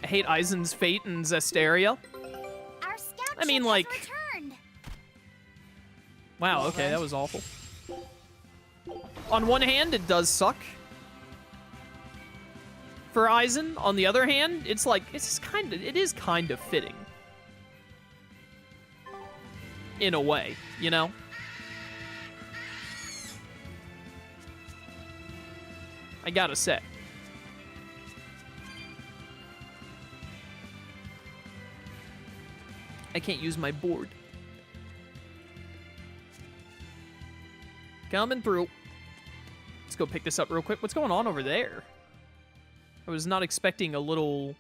hate Eizen's fate in Zestiria. Our scout I mean, ship like... has returned. Wow, okay, that was awful. On one hand, it does suck for Eizen. On the other hand, it's like, it is kind of fitting. In a way, you know? I gotta say. I can't use my board. Coming through. Let's go pick this up real quick. What's going on over there? I was not expecting a little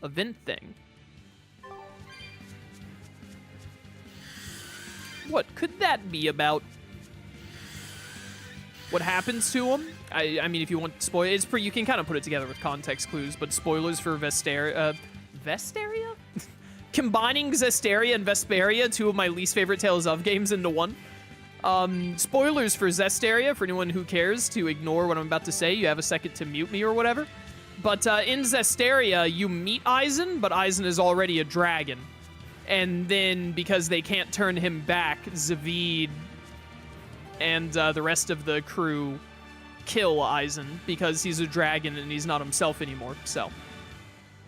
event thing. What could that be about? What happens to him? I mean, if you want spoilers, you can kind of put it together with context clues, but spoilers for Vesteria? Combining Zestiria and Vesperia, two of my least favorite Tales of games, into one. Spoilers for Zestiria, for anyone who cares to ignore what I'm about to say. You have a second to mute me or whatever. But in Zestiria, you meet Eizen, but Eizen is already a dragon. And then, because they can't turn him back, Zavid and the rest of the crew kill Eizen because he's a dragon and he's not himself anymore. So,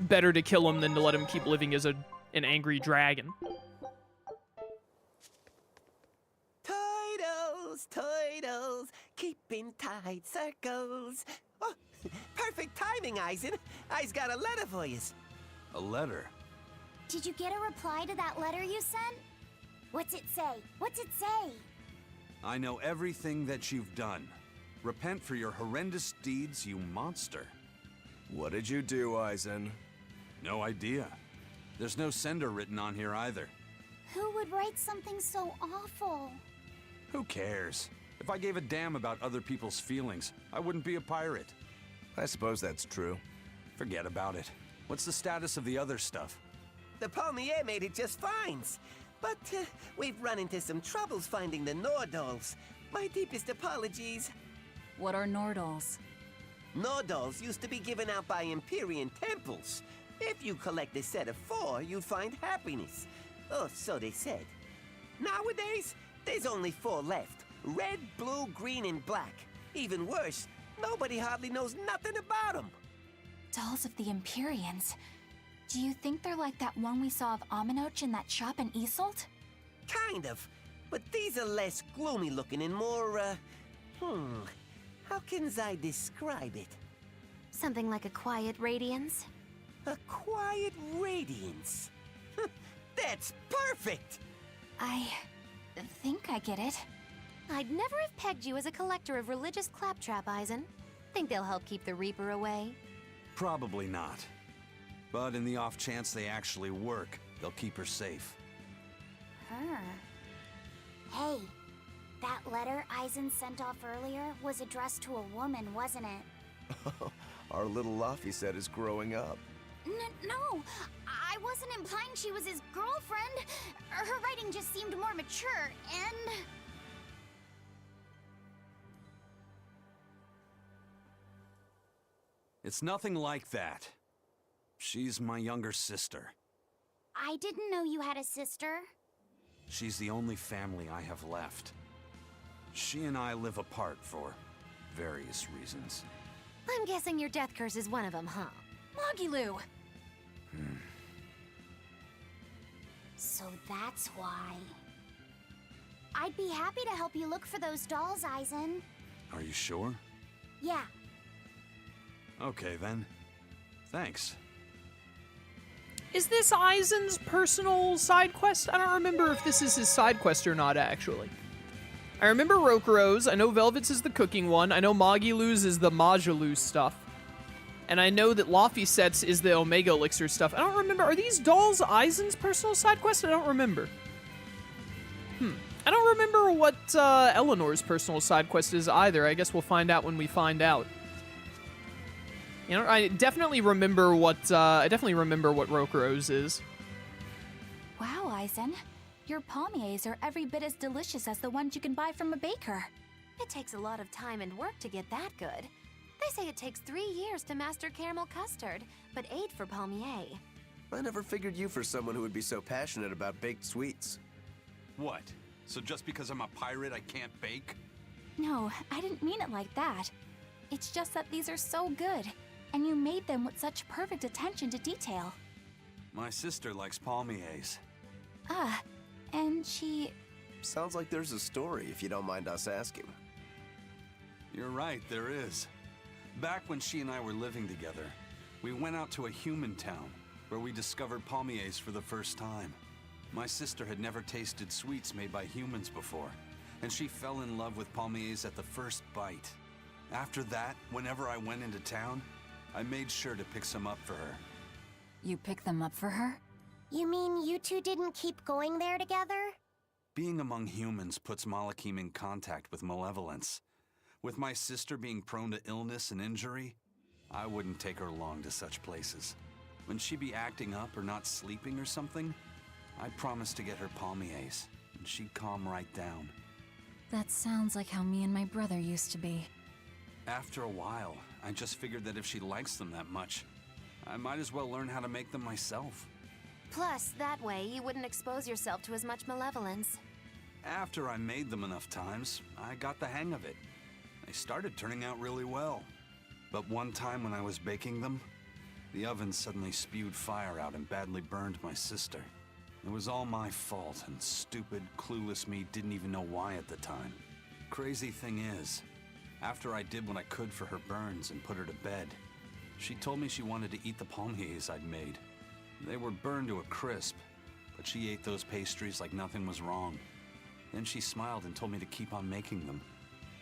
better to kill him than to let him keep living as an angry dragon. Turtles, keeping tight circles. Oh, perfect timing, Eizen. I's got a letter for you. A letter? Did you get a reply to that letter you sent? What's it say? What's it say? I know everything that you've done. Repent for your horrendous deeds, you monster. What did you do, Eizen? No idea. There's no sender written on here either. Who would write something so awful? Who cares? If I gave a damn about other people's feelings, I wouldn't be a pirate. I suppose that's true. Forget about it. What's the status of the other stuff? The Palmier made it just fine. But we've run into some troubles finding the Nordals. My deepest apologies. What are Nordals? Nordals used to be given out by Empyrean temples. If you collect a set of 4, you'd find happiness. Oh, so they said. Nowadays, there's only 4 left. Red, blue, green, and black. Even worse, nobody hardly knows nothing about them. Dolls of the Empyreans. Do you think they're like that one we saw of Aminoch in that shop in Isolt? Kind of. But these are less gloomy looking and more, how can I describe it? Something like a quiet radiance? A quiet radiance. That's perfect! I think I get it. I'd never have pegged you as a collector of religious claptrap, Eizen. Think they'll help keep the Reaper away? Probably not. But in the off chance they actually work, they'll keep her safe. Hey, that letter Eizen sent off earlier was addressed to a woman, wasn't it? Our little Laphicet is growing up. No, I wasn't implying she was his girlfriend. Her writing just seemed more mature, and... It's nothing like that. She's my younger sister. I didn't know you had a sister. She's the only family I have left. She and I live apart for various reasons. I'm guessing your death curse is one of them, huh? Magilou! So that's why. I'd be happy to help you look for those dolls, Eizen. Are you sure? Yeah. Okay then. Thanks. Is this Eizen's personal side quest? I don't remember if this is his side quest or not, actually. I remember Rokuro's. I know Velvet's is the cooking one. I know Magilou's is the Majilou stuff. And I know that Laphicet's is the Omega Elixir stuff. I don't remember. Are these dolls Eizen's personal side quest? I don't remember. I don't remember what Eleanor's personal side quest is either. I guess we'll find out when we find out. You know, I definitely remember what Rokuro's is. Wow, Eizen. Your palmiers are every bit as delicious as the ones you can buy from a baker. It takes a lot of time and work to get that good. They say it takes 3 years to master caramel custard, but 8 for palmier. I never figured you for someone who would be so passionate about baked sweets. What? So just because I'm a pirate, I can't bake? No, I didn't mean it like that. It's just that these are so good, and you made them with such perfect attention to detail. My sister likes palmiers. And she... Sounds like there's a story, if you don't mind us asking. You're right, there is. Back when she and I were living together, we went out to a human town where we discovered palmiers for the first time. My sister had never tasted sweets made by humans before, and she fell in love with palmiers at the first bite. After that, whenever I went into town, I made sure to pick some up for her. You picked them up for her? You mean you two didn't keep going there together? Being among humans puts Malakim in contact with malevolence. With my sister being prone to illness and injury, I wouldn't take her along to such places. When she'd be acting up or not sleeping or something, I'd promise to get her palmiers, and she'd calm right down. That sounds like how me and my brother used to be. After a while, I just figured that if she likes them that much, I might as well learn how to make them myself. Plus, that way, you wouldn't expose yourself to as much malevolence. After I made them enough times, I got the hang of it. They started turning out really well. But one time when I was baking them, the oven suddenly spewed fire out and badly burned my sister. It was all my fault, and stupid, clueless me didn't even know why at the time. Crazy thing is, after I did what I could for her burns and put her to bed, she told me she wanted to eat the palmiers I'd made. They were burned to a crisp, but she ate those pastries like nothing was wrong. Then she smiled and told me to keep on making them.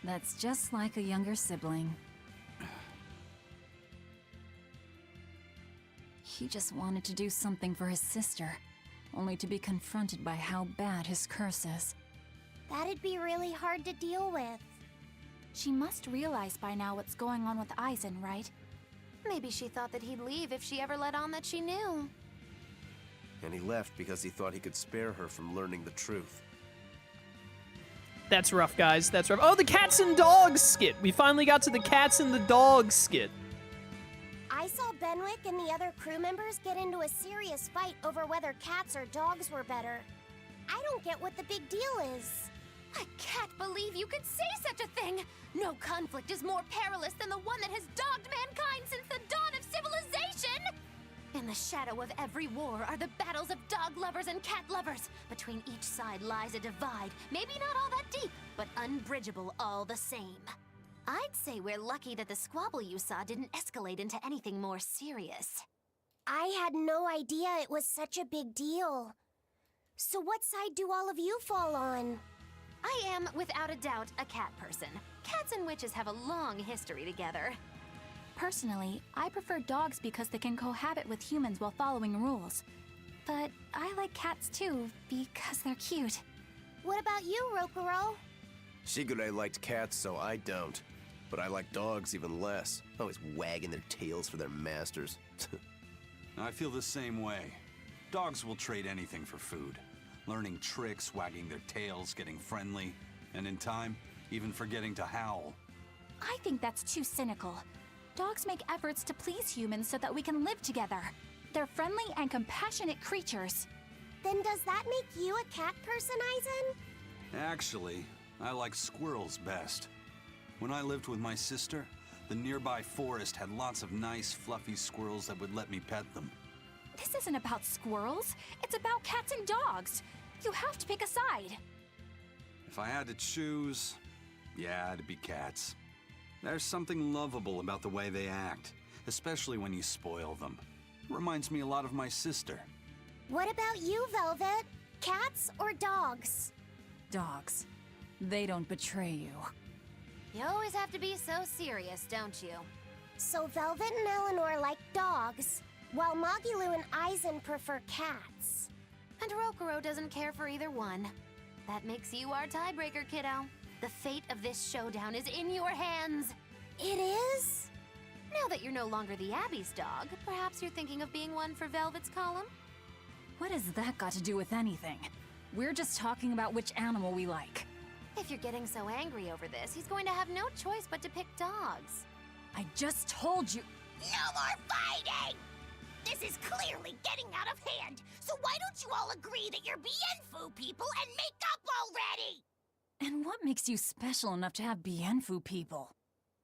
That's just like a younger sibling. He just wanted to do something for his sister, only to be confronted by how bad his curse is. That'd be really hard to deal with. She must realize by now what's going on with Eizen, right? Maybe she thought that he'd leave if she ever let on that she knew. And he left because he thought he could spare her from learning the truth. That's rough, guys. That's rough. Oh, the cats and dogs skit. We finally got to the cats and the dogs skit. I saw Benwick and the other crew members get into a serious fight over whether cats or dogs were better. I don't get what the big deal is. I can't believe you could say such a thing! No conflict is more perilous than the one that has dogged mankind since the dawn of civilization! In the shadow of every war are the battles of dog lovers and cat lovers. Between each side lies a divide, maybe not all that deep, but unbridgeable all the same. I'd say we're lucky that the squabble you saw didn't escalate into anything more serious. I had no idea it was such a big deal. So what side do all of you fall on? I am, without a doubt, a cat person. Cats and witches have a long history together. Personally, I prefer dogs because they can cohabit with humans while following rules. But I like cats too, because they're cute. What about you, Rokuro? Shigure liked cats, so I don't. But I like dogs even less. Always wagging their tails for their masters. I feel the same way. Dogs will trade anything for food. Learning tricks, wagging their tails, getting friendly, and in time, even forgetting to howl. I think that's too cynical. Dogs make efforts to please humans so that we can live together. They're friendly and compassionate creatures. Then does that make you a cat person, Eizen? Actually, I like squirrels best. When I lived with my sister, the nearby forest had lots of nice, fluffy squirrels that would let me pet them. This isn't about squirrels. It's about cats and dogs. You have to pick a side. If I had to choose, yeah, it'd be cats. There's something lovable about the way they act, especially when you spoil them. Reminds me a lot of my sister. What about you, Velvet? Cats or dogs? Dogs. They don't betray you. You always have to be so serious, don't you? So Velvet and Eleanor like dogs, while Magilu and Eizen prefer cats. And Rokuro doesn't care for either one. That makes you our tiebreaker, kiddo. The fate of this showdown is in your hands. It is? Now that you're no longer the Abbey's dog, perhaps you're thinking of being one for Velvet's column? What has that got to do with anything? We're just talking about which animal we like. If you're getting so angry over this, he's going to have no choice but to pick dogs. I just told you. No more fighting! This is clearly getting out of hand, so why don't you all agree that you're Bienfu people and make up already? And what makes you special enough to have Bienfu people?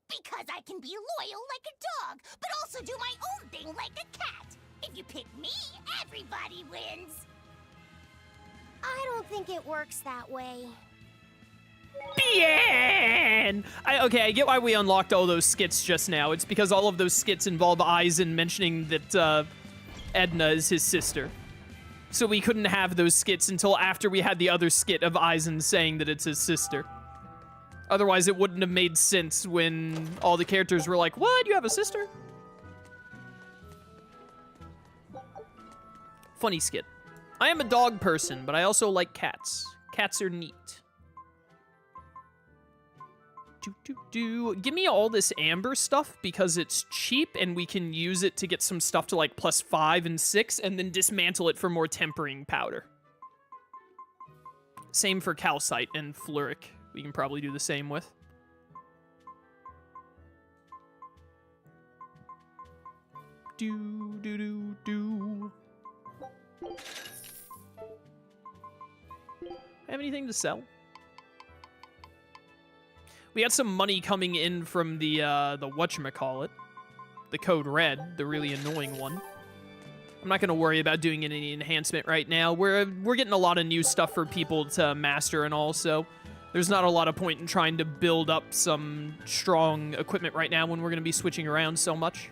Because I can be loyal like a dog, but also do my own thing like a cat. If you pick me, everybody wins. I don't think it works that way. Bien! Okay, I get why we unlocked all those skits just now. It's because all of those skits involve Eizen mentioning that Edna is his sister. So we couldn't have those skits until after we had the other skit of Eizen saying that it's his sister. Otherwise, it wouldn't have made sense when all the characters were like, what? You have a sister? Funny skit. I am a dog person, but I also like cats. Cats are neat. Give me all this amber stuff because it's cheap and we can use it to get some stuff to like +5 and 6 and then dismantle it for more tempering powder. Same for calcite and fluoric. We can probably do the same with. Have anything to sell? We got some money coming in from the whatchamacallit. The code red, the really annoying one. I'm not gonna worry about doing any enhancement right now. We're getting a lot of new stuff for people to master and all, so there's not a lot of point in trying to build up some strong equipment right now when we're gonna be switching around so much.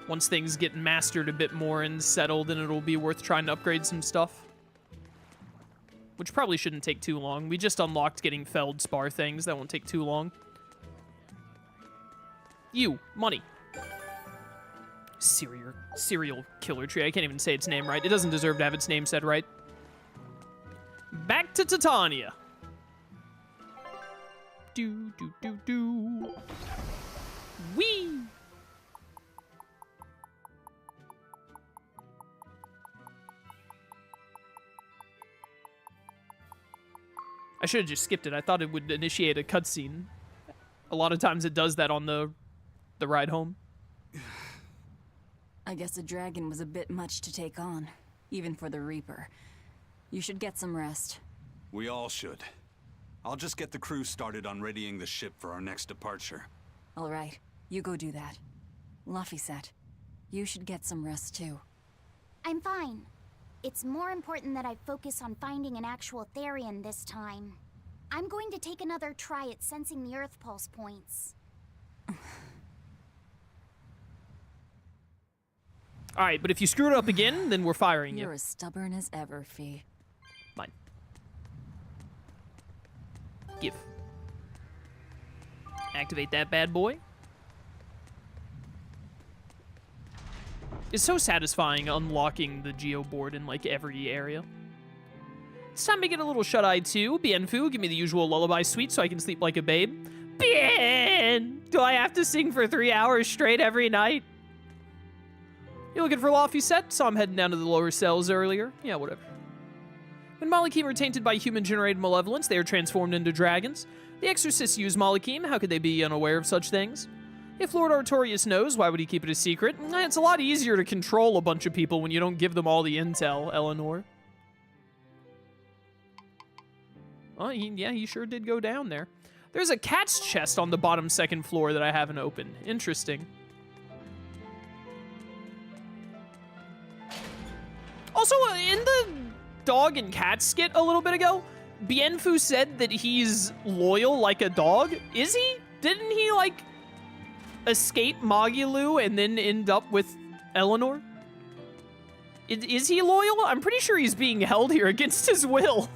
Once things get mastered a bit more and settled, then it'll be worth trying to upgrade some stuff. Which probably shouldn't take too long. We just unlocked getting feldspar things. That won't take too long. You, money. Serial killer tree. I can't even say its name right. It doesn't deserve to have its name said right. Back to Titania. Whee! I should have just skipped it. I thought it would initiate a cutscene. A lot of times it does that on the ride home. I guess a dragon was a bit much to take on, even for the Reaper. You should get some rest. We all should. I'll just get the crew started on readying the ship for our next departure. All right, you go do that. Laphicet, you should get some rest too. I'm fine. It's more important that I focus on finding an actual Therian this time. I'm going to take another try at sensing the Earth Pulse points. Alright, but if you screw it up again, then we're firing you. You're as stubborn as ever, Fee. Fine. Give. Activate that bad boy. It's so satisfying unlocking the Geo board in, like, every area. It's time to get a little shut-eye, too. Bienfu, give me the usual lullaby suite so I can sleep like a babe. Bien! Do I have to sing for 3 hours straight every night? You looking for Laphicet? Saw him heading down to the lower cells earlier. Yeah, whatever. When Malachim are tainted by human-generated malevolence, they are transformed into dragons. The exorcists use Malachim. How could they be unaware of such things? If Lord Artorius knows, why would he keep it a secret? It's a lot easier to control a bunch of people when you don't give them all the intel, Eleanor. Oh, yeah, he sure did go down there. There's a cat's chest on the bottom second floor that I haven't opened. Interesting. Also, in the dog and cat skit a little bit ago, Bienfu said that he's loyal like a dog. Is he? Didn't he, like, escape Magilu and then end up with Eleanor? Is he loyal? I'm pretty sure he's being held here against his will.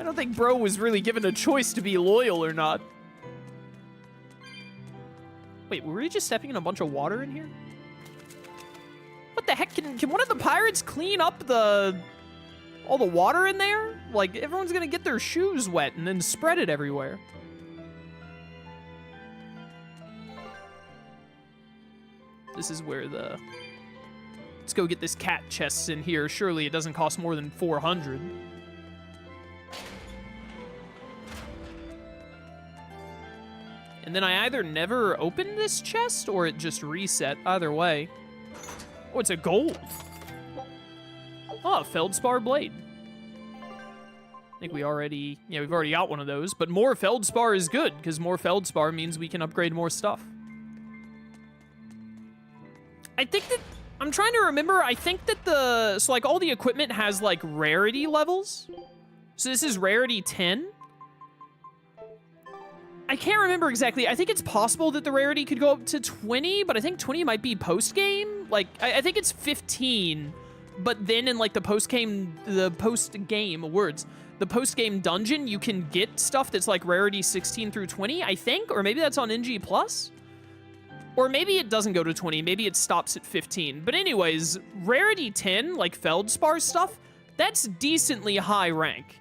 I don't think bro was really given a choice to be loyal or not. Wait, were we just stepping in a bunch of water in here? What the heck? Can one of the pirates clean up all the water in there? Like, everyone's gonna get their shoes wet and then spread it everywhere. This is where let's go get this cat chest in here. Surely it doesn't cost more than 400. And then I either never opened this chest or it just reset. Either way. Oh, it's a gold. Oh, a Feldspar blade. I think we've already got one of those, but more Feldspar is good, because more Feldspar means we can upgrade more stuff. I think that, I'm trying to remember, I think that so like all the equipment has like rarity levels. So this is rarity 10. I can't remember exactly. I think it's possible that the rarity could go up to 20, but I think 20 might be post-game. Like, I think it's 15, but then in like the post-game dungeon, you can get stuff that's like rarity 16 through 20, I think, or maybe that's on NG+. Or maybe it doesn't go to 20, maybe it stops at 15. But anyways, rarity 10, like Feldspar stuff, that's decently high rank.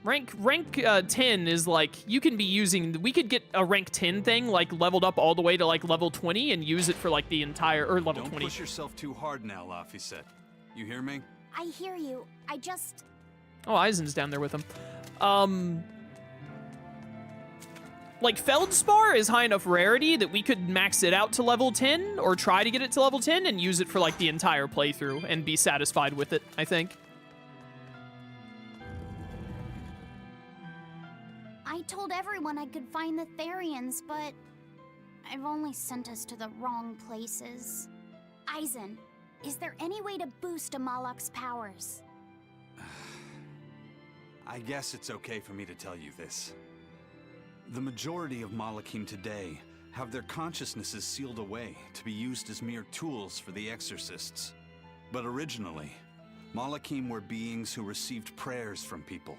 Rank 10 is like, you can be using, we could get a rank 10 thing, like, leveled up all the way to, like, level 20 and use it for, like, the entire, or level 20. Don't push yourself too hard now, Laphicet. You hear me? I hear you. I just... Oh, Eizen's down there with him. Like, Feldspar is high enough rarity that we could max it out to level 10, or try to get it to level 10, and use it for, like, the entire playthrough, and be satisfied with it, I think. I told everyone I could find the Therians, but I've only sent us to the wrong places. Eizen, is there any way to boost a Malak's powers? I guess it's okay for me to tell you this. The majority of Malakim today have their consciousnesses sealed away to be used as mere tools for the exorcists. But originally, Malakim were beings who received prayers from people,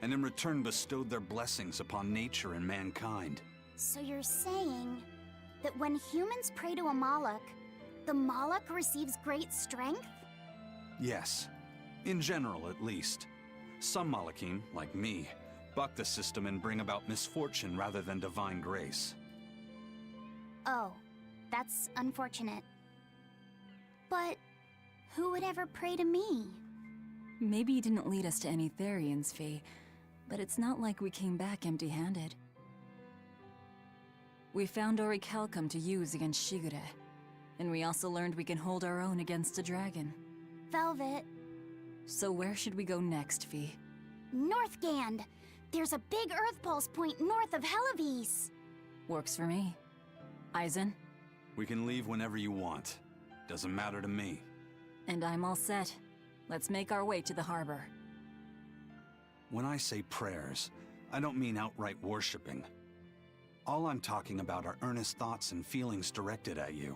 and in return bestowed their blessings upon nature and mankind. So you're saying that when humans pray to a Malak, the Malak receives great strength? Yes, in general at least. Some Malakim, like me, buck the system and bring about misfortune rather than divine grace. Oh, that's unfortunate. But who would ever pray to me? Maybe you didn't lead us to any Therians, Fee, but it's not like we came back empty-handed. We found Orichalcum to use against Shigure, and we also learned we can hold our own against a dragon. Velvet. So where should we go next, Fee? Northgand! There's a big Earth Pulse point north of Helavis. Works for me. Eizen? We can leave whenever you want. Doesn't matter to me. And I'm all set. Let's make our way to the harbor. When I say prayers, I don't mean outright worshipping. All I'm talking about are earnest thoughts and feelings directed at you.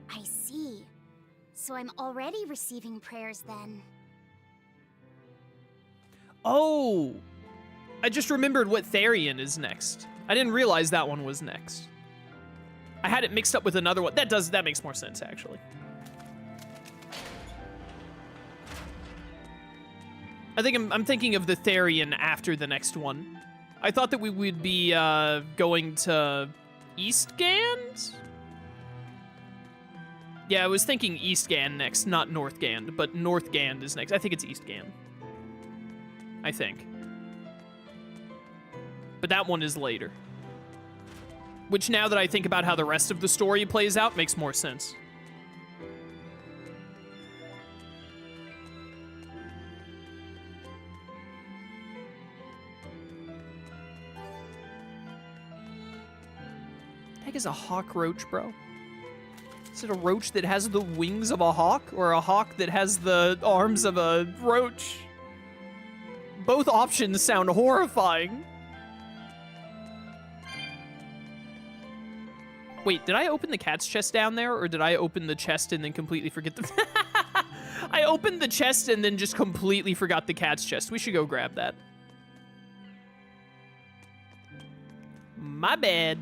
I see. So I'm already receiving prayers then. Oh! I just remembered what Therian is next. I didn't realize that one was next. I had it mixed up with another one. That makes more sense, actually. I think I'm thinking of the Therian after the next one. I thought that we would be going to Eastgand? Yeah, I was thinking Eastgand next, not Northgand, but Northgand is next. I think it's Eastgand. I think. But that one is later. Which, now that I think about how the rest of the story plays out, makes more sense. The heck is a hawk roach, bro? Is it a roach that has the wings of a hawk, or a hawk that has the arms of a roach? Both options sound horrifying. Wait, did I open the cat's chest down there, or did I open the chest and then completely forget the... I opened the chest and then just completely forgot the cat's chest. We should go grab that. My bad.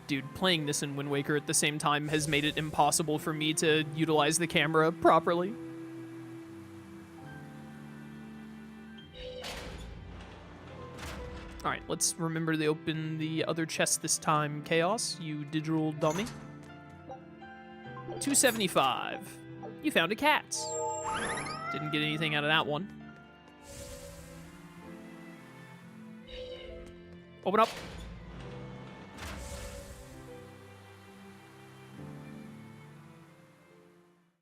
Dude, playing this in Wind Waker at the same time has made it impossible for me to utilize the camera properly. Alright, let's remember to open the other chest this time, Chaos, you digital dummy. 275. You found a cat's. Didn't get anything out of that one. Open up.